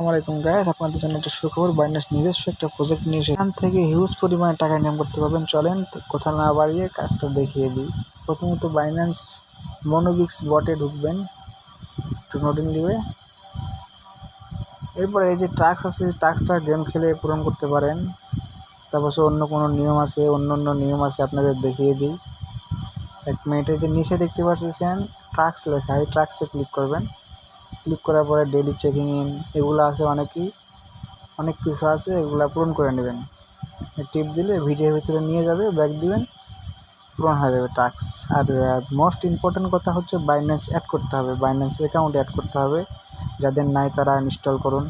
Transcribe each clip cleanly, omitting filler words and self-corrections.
আসসালামাইকুম গাইস, আপনাদের জন্য একটা সুখবর। বাইন্যান্স নিজস্ব একটা প্রজেক্ট নিয়ে এখান থেকে হিউজ পরিমাণে টাকা ইনকাম করতে পারবেন। চলেন কথা না বাড়িয়ে কাজটা দেখিয়ে দিই। প্রথমত বাইন্যান্স মনোবিক্স বটে ঢুকবেন, একটু নোটিং দিবে। এরপরে এই যে টাস্ক আছে, টাস্কটা গেম খেলে পূরণ করতে পারেন। তারপর অন্য কোনো নিয়ম আছে, অন্য নিয়ম আছে, আপনাদের দেখিয়ে দিই। 1 মিনিটে যে নিচে দেখতে পাচ্ছেন টাস্ক লেখা, এই টাস্কে ক্লিক করবেন। ক্লিক করার পরে ডেইলি চেকিং ইন এগুলো আছে, অনেক কিছু আছে, এগুলো পূরণ করে নেবেন। টিপ দিলে ভিডিওর ভিতরে নিয়ে যাবে, ব্যাক দিবেন, পূরণ হয়ে যাবে টাস্ক। আর মোস্ট ইম্পর্টেন্ট কথা হচ্ছে বাইন্যান্স অ্যাড করতে হবে, বাইন্যান্স অ্যাকাউন্ট অ্যাড করতে হবে। যাদের নাই তারা ইনস্টল করুন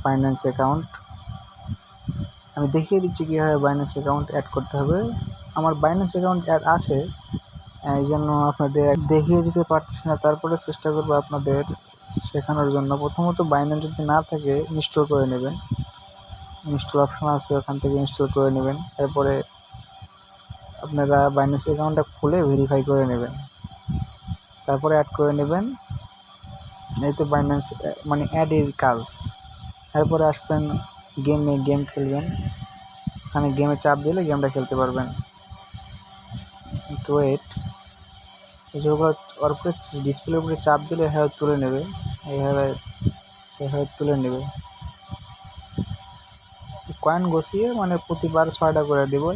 বাইন্যান্স অ্যাকাউন্ট। আমি দেখিয়ে দিচ্ছি কীভাবে বাইন্যান্স অ্যাকাউন্ট অ্যাড করতে হবে। আমার বাইন্যান্স অ্যাকাউন্ট অ্যাড আছে, এই জন্য আপনাদের দেখিয়ে দিতে পারতেছি না, তারপরে চেষ্টা করবো আপনাদের শেখানোর জন্য। প্রথমত বাইন্যান্স যদি না থাকে ইনস্টল করে নেবেন, ইনস্টল অপশন আছে, ওখান থেকে ইনস্টল করে নেবেন। এরপরে আপনারা বাইন্যান্স অ্যাকাউন্টটা খুলে ভেরিফাই করে নেবেন, তারপরে অ্যাড করে নেবেন। এই তো বাইন্যান্স মানে অ্যাডের কাজ। এরপরে আসবেন গেম খেলবেন, এখানে গেমে চাপ দিলে গেমটা খেলতে পারবেন। একটু ওয়েট, ওর উপরে ডিসপ্লের উপরে চাপ দিলে এভাবে তুলে নেবে, এভাবে তুলে নেবে। কয়েন বসিয়ে মানে প্রতিবার 6টা করে দেবো,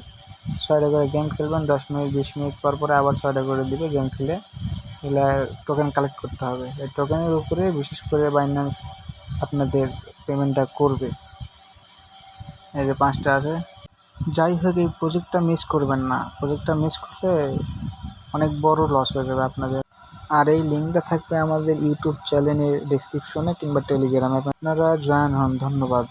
6টা করে গেম খেলবেন। 10 মিনিট 20 মিনিট পর পরে আবার 6টা করে দিবে গেম খেলে। এগুলো টোকেন কালেক্ট করতে হবে, এই টোকেনের উপরে বিশেষ করে বাইন্যান্স আপনাদের পেমেন্টটা করবে। এই যে 5টা আছে। যাই হোক, এই প্রজেক্টটা মিস করবেন না, প্রজেক্টটা মিস করলে অনেক বড় লস হয়ে যাবে আপনাদের। আর এই লিঙ্কটা থাকবে আমাদের ইউটিউব চ্যানেলের ডেসক্রিপশনে কিংবা টেলিগ্রামে, আপনারা জয়েন হন। ধন্যবাদ।